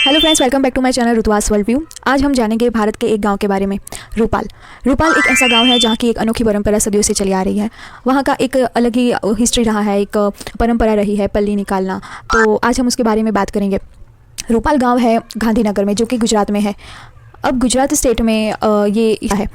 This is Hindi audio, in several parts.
Hello friends, welcome back to my channel Rituvas world view. आज हम जानेंगे भारत के एक गांव के बारे में, रूपाल। रूपाल एक ऐसा गांव है जहां की एक अनोखी परंपरा सदियों से चली आ रही है। वहां का एक अलग ही हिस्ट्री रहा है, एक परंपरा रही है पल्ली निकालना। तो आज हम उसके बारे में बात करेंगे। रूपाल गाँव है गांधीनगर में, जो कि गुजरात में है। अब गुजरात स्टेट में ये है।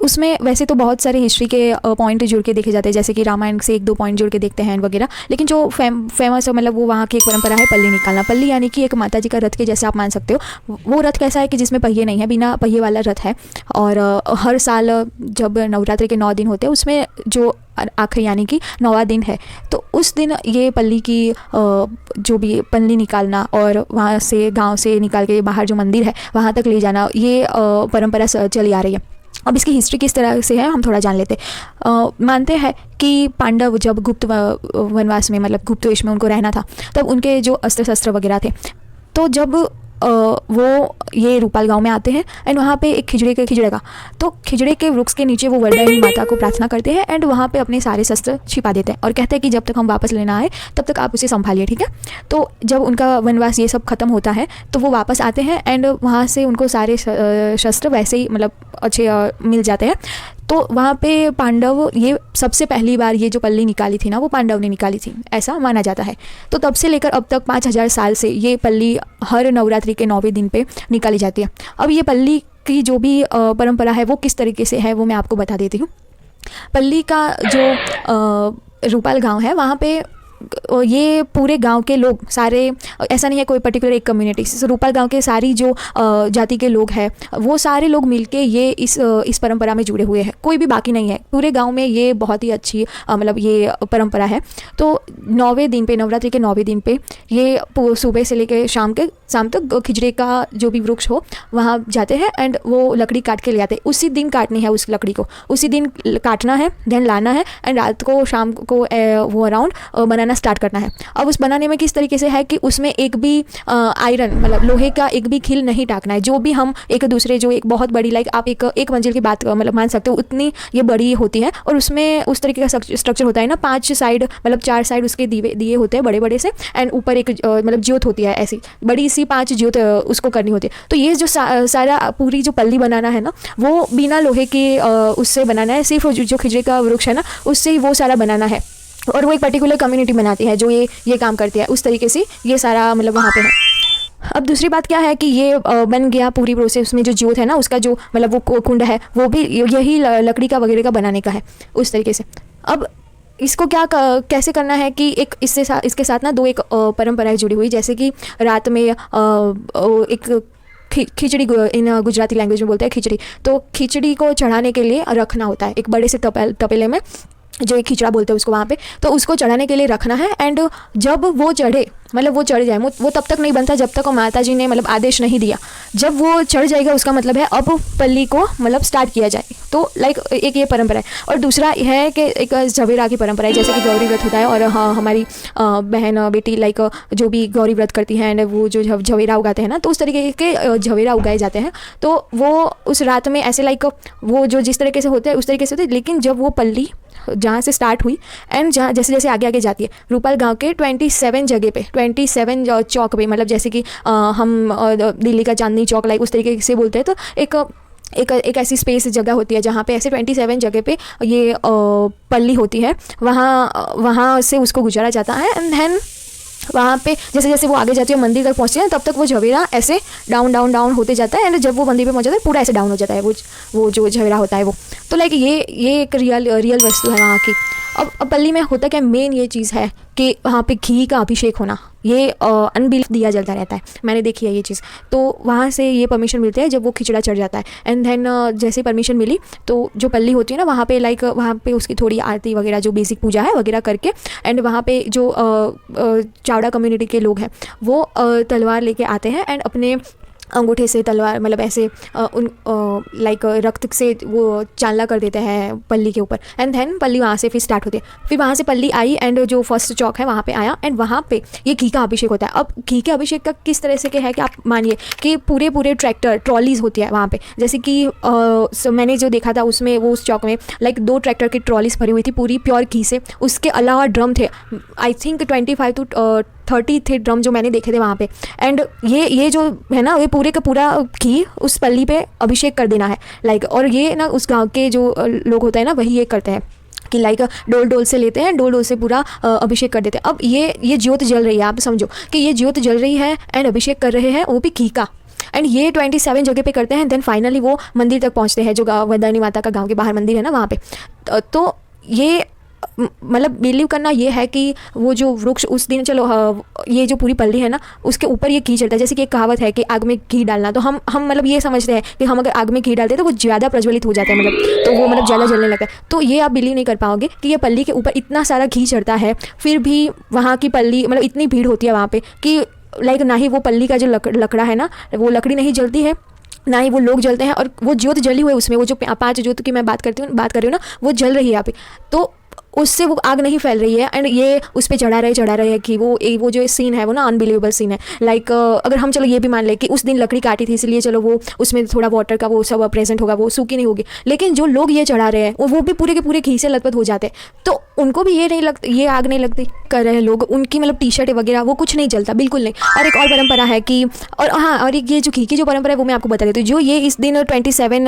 उसमें वैसे तो बहुत सारे हिस्ट्री के पॉइंट जुड़ के देखे जाते हैं, जैसे कि रामायण से एक दो पॉइंट जुड़ के देखते हैं वगैरह। लेकिन जो फेमस है, मतलब वो वहाँ की एक परंपरा है पल्ली निकालना। पल्ली यानी कि एक माता जी का रथ के जैसे आप मान सकते हो। वो रथ कैसा है कि जिसमें पहिए नहीं है, बिना पहिए वाला रथ है। और हर साल जब नवरात्रि के 9 दिन होते हैं, उसमें जो आखिरी यानी कि 9वां दिन है, तो उस दिन ये पल्ली की जो भी पल्ली निकालना और वहाँ से गाँव से निकाल के बाहर जो मंदिर है वहाँ तक ले जाना, ये परंपरा चली आ रही है। अब इसकी हिस्ट्री किस तरह से है हम थोड़ा जान लेते हैं। मानते हैं कि पांडव जब गुप्त वनवास में, मतलब गुप्त वेश में उनको रहना था, तब उनके जो अस्त्र शस्त्र वगैरह थे, तो जब वो ये रूपाल गांव में आते हैं एंड वहाँ पे एक खिजड़े का तो खिजड़े के वृक्ष के नीचे वो वरदायिनी माता को प्रार्थना करते हैं एंड वहाँ पे अपने सारे शस्त्र छिपा देते हैं और कहते हैं कि जब तक हम वापस लेना आए तब तक आप उसे संभालिए, ठीक है। तो जब उनका वनवास ये सब खत्म होता है तो वो वापस आते हैं एंड वहाँ से उनको सारे शस्त्र वैसे ही मतलब अच्छे मिल जाते हैं। तो वहाँ पे पांडव ये सबसे पहली बार ये जो पल्ली निकाली थी ना, वो पांडव ने निकाली थी, ऐसा माना जाता है। तो तब से लेकर अब तक 5000 साल से ये पल्ली हर नवरात्रि के 9वें दिन पे निकाली जाती है। अब ये पल्ली की जो भी परंपरा है वो किस तरीके से है वो मैं आपको बता देती हूँ। पल्ली का जो रूपाल गांव है, वहाँ पे ये पूरे गांव के लोग सारे, ऐसा नहीं है कोई पर्टिकुलर एक कम्युनिटी, रूपाल गांव के सारी जो जाति के लोग हैं वो सारे लोग मिलके ये इस परंपरा में जुड़े हुए हैं। कोई भी बाकी नहीं है पूरे गांव में। ये बहुत ही अच्छी मतलब ये परंपरा है। तो 9वें दिन पे, नवरात्रि के 9वें दिन पे ये सुबह से लेकर शाम तक खिजड़े का जो भी वृक्ष हो वहाँ जाते हैं एंड वो लकड़ी काट के ले आते हैं। उसी दिन काटनी है उस लकड़ी को, उसी दिन काटना है, देन लाना है एंड रात को शाम को वो अराउंड बनाना स्टार्ट करना है। अब उस बनाने में किस तरीके से है कि उसमें एक भी आयरन मतलब लोहे का एक भी खिल नहीं टाकना है। जो भी हम एक दूसरे जो एक बहुत बड़ी लाइक आप एक मंजिल की बात मतलब मान सकते हो, उतनी ये बड़ी होती है और उसमें उस तरीके का स्ट्रक्चर होता है ना। 5 साइड मतलब 4 साइड उसके दिए होते हैं बड़े बड़े से एंड ऊपर एक मतलब ज्योत होती है, ऐसी बड़ी सी 5 ज्योत उसको करनी होती है। तो ये जो सारा पूरी जो पल्ली बनाना है ना, वो बिना लोहे के उससे बनाना है। सिर्फ जो खिजड़े का वृक्ष है ना, उससे ही वो सारा बनाना है। और वो एक पर्टिकुलर कम्युनिटी बनाती है जो ये काम करती है। उस तरीके से ये सारा मतलब वहाँ पे है। अब दूसरी बात क्या है कि ये बन गया पूरी प्रोसेस में जो ज्योत है ना, उसका जो मतलब वो कुंड है वो भी यही लकड़ी का वगैरह का बनाने का है, उस तरीके से। अब इसको कैसे करना है कि एक इसके साथ ना 2 एक परंपराएं जुड़ी हुई, जैसे कि रात में एक खिचड़ी, इन गुजराती लैंग्वेज में बोलते हैं खिचड़ी। तो खिचड़ी को चढ़ाने के लिए रखना होता है एक बड़े से तपेले में, जो एक खिचड़ा बोलते हैं उसको वहाँ पे। तो उसको चढ़ाने के लिए रखना है एंड जब वो चढ़े, मतलब वो चढ़ जाए, वो तब तक नहीं बनता जब तक वो माता जी ने मतलब आदेश नहीं दिया। जब वो चढ़ जाएगा उसका मतलब है अब पल्ली को मतलब स्टार्ट किया जाए। तो लाइक एक ये परंपरा है। और दूसरा है कि एक झवेरा की परंपरा है, जैसे कि गौरी व्रत होता है और हाँ हमारी बहन बेटी लाइक जो भी गौरी व्रत करती हैं एंड वो जो झवेरा उगाते हैं ना, तो उस तरीके के झवेरा उगाए जाते हैं। तो वो उस रात में ऐसे लाइक वो जो जिस तरीके से होते हैं उस तरीके से होते हैं। लेकिन जब वो पल्ली जहाँ से स्टार्ट हुई एंड जहाँ जैसे जैसे आगे जाती है, रूपाल गांव के 27 जगह पे, 27 चौक पे, मतलब जैसे कि हम दिल्ली का चांदनी चौक लाइक उस तरीके से बोलते हैं। तो एक ऐसी स्पेस जगह होती है जहाँ पे ऐसे 27 जगह पे ये पल्ली होती है। वहाँ से उसको गुजारा जाता है एंड देन वहाँ पे जैसे जैसे वो आगे जाती है मंदिर तक पहुँचती है, तब तक वो झवेरा ऐसे डाउन डाउन डाउन होते जाता है एंड जब वो मंदिर पे पहुँच जाता है पूरा ऐसे डाउन हो जाता है वो जो झवेरा होता है वो। तो लाइक ये एक रियल वस्तु है वहाँ की। अब पल्ली में होता क्या, मेन ये चीज़ है कि वहाँ पे घी का अभिषेक होना, ये अनबिलीफ दिया जलता रहता है। मैंने देखी है ये चीज़। तो वहाँ से ये परमिशन मिलती है जब वो खिचड़ा चढ़ जाता है एंड देन जैसे परमिशन मिली तो जो पल्ली होती है ना, वहाँ पे लाइक वहाँ पे उसकी थोड़ी आरती वगैरह जो बेसिक पूजा है वगैरह करके एंड वहाँ पे जो चावड़ा कम्युनिटी के लोग हैं वो तलवार लेके आते हैं एंड अपने अंगूठे से तलवार मतलब ऐसे उन लाइक रक्त से वो चांदला कर देते हैं पल्ली के ऊपर एंड देन पल्ली वहाँ से फिर स्टार्ट होती है। फिर वहाँ से पल्ली आई एंड जो फर्स्ट चौक है वहाँ पे आया एंड वहाँ पे ये घी का अभिषेक होता है। अब घी के अभिषेक का किस तरह से के है कि आप मानिए कि पूरे ट्रैक्टर ट्रॉलीज़ होती है वहाँ पे, जैसे कि मैंने जो देखा था उसमें वो उस चौक में लाइक 2 ट्रैक्टर की ट्रॉलीज़ भरी हुई थी पूरी प्योर घी से। उसके अलावा ड्रम थे, आई थिंक 25 to 30 थे ड्रम जो मैंने देखे थे वहाँ पे। एंड ये जो है ना, ये पूरे का पूरा घी उस पल्ली पे अभिषेक कर देना है लाइक। और ये ना उस गांव के जो लोग होते हैं ना, वही ये करते हैं कि लाइक डोल से लेते हैं, डोल से पूरा अभिषेक कर देते हैं। अब ये ज्योत जल रही है, आप समझो कि ये ज्योत जल रही है एंड अभिषेक कर रहे हैं वो भी घी का। एंड ये 27 जगह पे करते हैं। देन फाइनली वो मंदिर तक पहुंचते हैं, जो वरदायनी माता का गांव के बाहर मंदिर है ना वहाँ पे। तो ये मतलब बिलीव करना ये है कि वो जो वृक्ष उस दिन, चलो ये जो पूरी पल्ली है ना उसके ऊपर ये घी चढ़ता है। जैसे कि एक कहावत है कि आग में घी डालना, तो हम मतलब ये समझते हैं कि हम अगर आग में घी डालते हैं तो वो ज़्यादा प्रज्वलित हो जाता है, मतलब तो वो मतलब ज़्यादा जलने लगता है। तो ये आप बिलीव नहीं कर पाओगे कि ये पल्ली के ऊपर इतना सारा घी चढ़ता है, फिर भी वहाँ की पल्ली मतलब इतनी भीड़ होती है वहाँ पर कि लाइक ना ही वो पल्ली का जो लकड़ा है ना, वो लकड़ी नहीं जलती है, ना ही वो लोग जलते हैं। और वो ज्योत जली हुई है उसमें, वो जो 5 ज्योत की मैं बात कर रही हूँ ना, वो जल रही है यहाँ पे। तो उससे वो आग नहीं फैल रही है। एंड ये उस पर चढ़ा रहे कि वो जो सीन है वो ना अनबिलीवेबल सीन है। लाइक अगर हम चलो ये भी मान ले कि उस दिन लकड़ी काटी थी इसलिए चलो वो उसमें थोड़ा वाटर का वो सब प्रेजेंट होगा, वो सूखी नहीं होगी। लेकिन जो लोग ये चढ़ा रहे हैं वो भी पूरे के पूरे घी से लथपथ हो जाते हैं, तो उनको भी ये आग नहीं लगती कर रहे हैं लोग, उनकी मतलब टी शर्ट वगैरह वो कुछ नहीं जलता, बिल्कुल नहीं। और एक और परंपरा है कि और एक ये जो घी की जो परंपरा है वो मैं आपको बता देती हूँ। जो ये इस दिन 27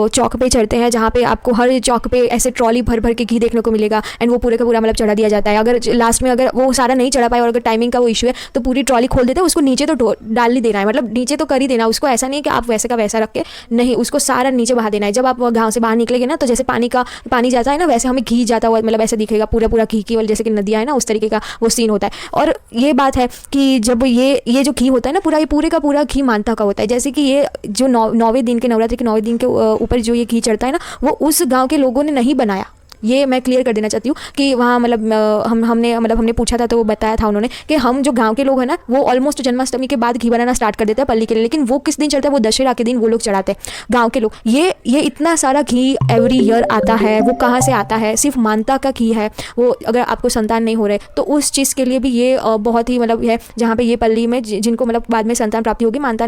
चौक पे चढ़ते हैं, जहाँ पे आपको हर चौक पे ऐसे ट्रॉली भर के घी देखने को मिलेगा। एंड वो पूरे का पूरा मतलब चढ़ा दिया जाता है। अगर लास्ट में अगर वो सारा नहीं चढ़ा पाए और अगर टाइमिंग का वो इशू है तो पूरी ट्रॉली खोल देते हैं, उसको नीचे तो डाल ही देना है, मतलब नीचे तो कर ही देना उसको। ऐसा नहीं कि आप वैसे का वैसा रख के, नहीं, उसको सारा नीचे बहा देना है। जब आप गाँव से बाहर निकलेंगे ना, तो जैसे पानी जाता है ना, वैसे हमें घी जाता हुआ मतलब ऐसे दिखेगा, पूरा घी की, जैसे कि नदियाँ है ना उस तरीके का वो सीन होता है। और ये बात है कि जब ये जो घी होता है ना, ये पूरे का पूरा घी मानता का होता है। जैसे कि ये जो 9वें दिन के नवरात्रि के 9वें दिन के ऊपर जो ये घी चढ़ता है ना, वो उस गाँव के लोगों ने नहीं बनाया। ये मैं क्लियर कर देना चाहती हूँ कि वहाँ मतलब हमने पूछा था तो वो बताया था उन्होंने कि हम जो गांव के लोग हैं ना, वो ऑलमोस्ट जन्माष्टमी के बाद घी बनाना स्टार्ट कर देते हैं पल्ली के लिए। लेकिन वो किस दिन चढ़ता है? वो दशहरा के दिन वो लोग चढ़ाते हैं गांव के लोग। ये इतना सारा घी एवरी ईयर आता है, वो कहाँ से आता है? सिर्फ मानता का घी है वो। अगर आपको संतान नहीं हो रहे तो उस चीज़ के लिए भी ये बहुत ही मतलब है, जहाँ पे ये पल्ली में जिनको मतलब बाद में संतान प्राप्ति होगी मानता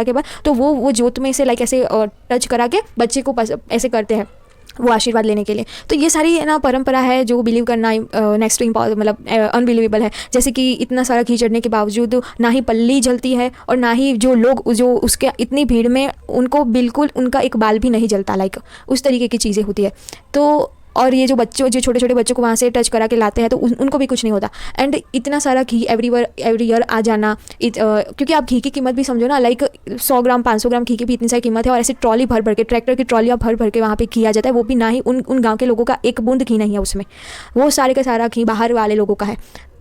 के बाद, तो वो ज्योत में से लाइक ऐसे टच करा के बच्चे को ऐसे करते हैं वो आशीर्वाद लेने के लिए। तो ये सारी ना परंपरा है जो बिलीव करना नेक्स्ट टू मतलब अनबिलीवेबल है। जैसे कि इतना सारा घी चढ़ने के बावजूद ना ही पल्ली जलती है और ना ही जो लोग जो उसके इतनी भीड़ में उनको बिल्कुल उनका एक बाल भी नहीं जलता, लाइक उस तरीके की चीज़ें होती है। तो और ये जो छोटे छोटे बच्चों को वहाँ से टच करा के लाते हैं तो उनको भी कुछ नहीं होता। एंड इतना सारा घी एवरी ईयर आ जाना, क्योंकि आप घी की कीमत भी समझो ना, लाइक 100 ग्राम 500 ग्राम घी की भी इतनी सारी कीमत है। और ऐसे ट्रॉली भर के, ट्रैक्टर की ट्रॉलियाँ भर के वहाँ पे किया जाता है, वो भी ना ही उन गाँव के लोगों का एक बूंद घी नहीं है उसमें, वो सारे का सारा घी बाहर वाले लोगों का है।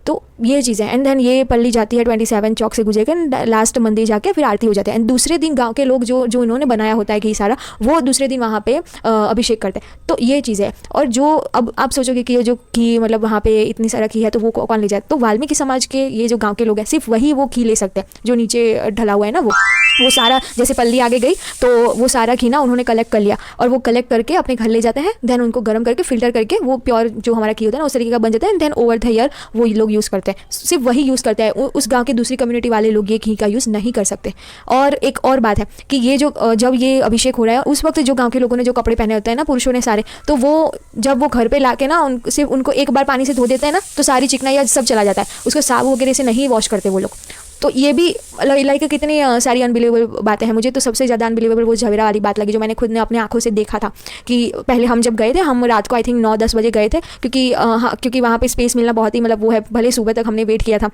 तो ये चीज़ें। एंड देन ये पल्ली जाती है 27 चौक से गुजर के लास्ट मंदिर जाके फिर आरती हो जाती है। एंड दूसरे दिन गांव के लोग जो इन्होंने बनाया होता है घी सारा, वो दूसरे दिन वहाँ पे अभिषेक करते हैं। तो ये चीज़ है। और जो अब आप सोचोगे कि ये जो घी मतलब वहाँ पे इतनी सारा घी है तो वो कौन ले जाए? तो वाल्मीकि समाज के ये जो गाँव के लोग हैं सिर्फ वही वो घी ले सकते हैं जो नीचे ढला हुआ है ना, वो सारा जैसे पल्ली आगे गई तो वो सारा घी ना उन्होंने कलेक्ट कर लिया और वो कलेक्ट करके अपने घर ले जाते हैं। देन उनको गर्म करके फिल्टर करके वो प्योर जो हमारा घी होता है ना उस तरीके का बन जाता है। देन ओवर द ईयर वो लोग यूज़ करते हैं, सिर्फ वही यूज़ करते हैं। उस गांव की दूसरी कम्युनिटी वाले लोग ये घी का यूज़ नहीं कर सकते। और एक और बात है कि ये जो जब ये अभिषेक हो रहा है उस वक्त जो गाँव के लोगों ने जो कपड़े पहने होते हैं ना, पुरुषों ने सारे, तो वो जब वो घर पर ला के ना सिर्फ उनको एक बार पानी से धो देते हैं ना तो सारी चिकनाई सब चला जाता है, उसको साबुन वगैरह से नहीं वॉश करते वो लोग। तो ये भी लाइक कितनी सारी अनबिलीवेबल बातें हैं। मुझे तो सबसे ज़्यादा अनबिलीवेबल वो झवेरा वाली बात लगी जो मैंने खुद ने अपने आंखों से देखा था। कि पहले हम जब गए थे, हम रात को आई थिंक 9-10 बजे गए थे, क्योंकि वहाँ पे स्पेस मिलना बहुत ही मतलब वो है, भले सुबह तक हमने वेट किया था,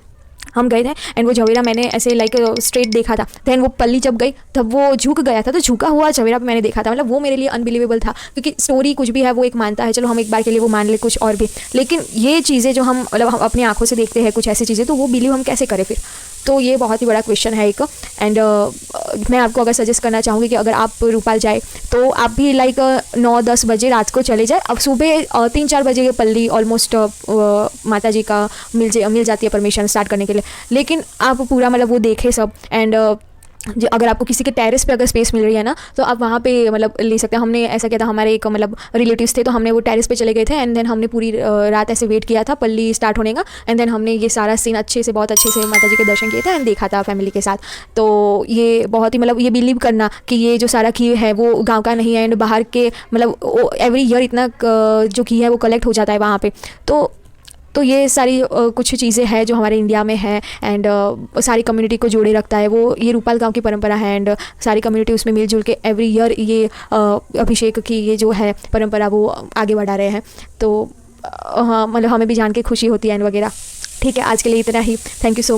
हम गए थे। एंड वो झवेरा मैंने ऐसे लाइक स्ट्रेट देखा था। देन वो पल्ली जब गई तब वो झुक गया था, तो झुका हुआ झवेरा मैंने देखा था। मतलब वो मेरे लिए अनबिलीवेबल था, क्योंकि स्टोरी कुछ भी है वो एक मानता है, चलो हम एक बार के लिए वो मान ले कुछ और भी, लेकिन ये चीज़ें जो हम मतलब हम अपनी आंखों से देखते हैं कुछ ऐसी चीज़ें, तो वो बिलीव हम कैसे करें फिर? तो ये बहुत ही बड़ा क्वेश्चन है एक। एंड मैं आपको अगर सजेस्ट करना चाहूँगी कि अगर आप रूपाल जाए तो आप भी लाइक 9-10 बजे रात को चले जाए। अब सुबह 3-4 बजे पल्ली ऑलमोस्ट माता जी का मिल जाती है परमिशन स्टार्ट करने के लिए। लेकिन आप पूरा मतलब वो देखें सब। एंड अगर आपको किसी के टेरेस पे अगर स्पेस मिल रही है ना तो आप वहाँ पे मतलब ले सकते हैं। हमने ऐसा किया था, हमारे एक मतलब रिलेटिव्स थे तो हमने वो टेरेस पे चले गए थे। एंड देन हमने पूरी रात ऐसे वेट किया था पल्ली स्टार्ट होने का। एंड देन हमने ये सारा सीन बहुत अच्छे से माता जी के दर्शन किए थे एंड देखा था फैमिली के साथ। तो ये बहुत ही मतलब ये बिलीव करना कि ये जो सारा घी है वो गाँव का नहीं है एंड बाहर के मतलब एवरी ईयर इतना जो घी है वो कलेक्ट हो जाता है वहाँ पर। तो तो ये सारी कुछ चीज़ें हैं जो हमारे इंडिया में है एंड सारी कम्युनिटी को जोड़े रखता है। वो ये रूपाल गांव की परंपरा है एंड सारी कम्युनिटी उसमें मिलजुल के एवरी ईयर ये अभिषेक की ये जो है परंपरा वो आगे बढ़ा रहे हैं। तो हाँ, मतलब हमें भी जान के खुशी होती है एंड वगैरह। ठीक है, आज के लिए इतना ही। Thank you so much.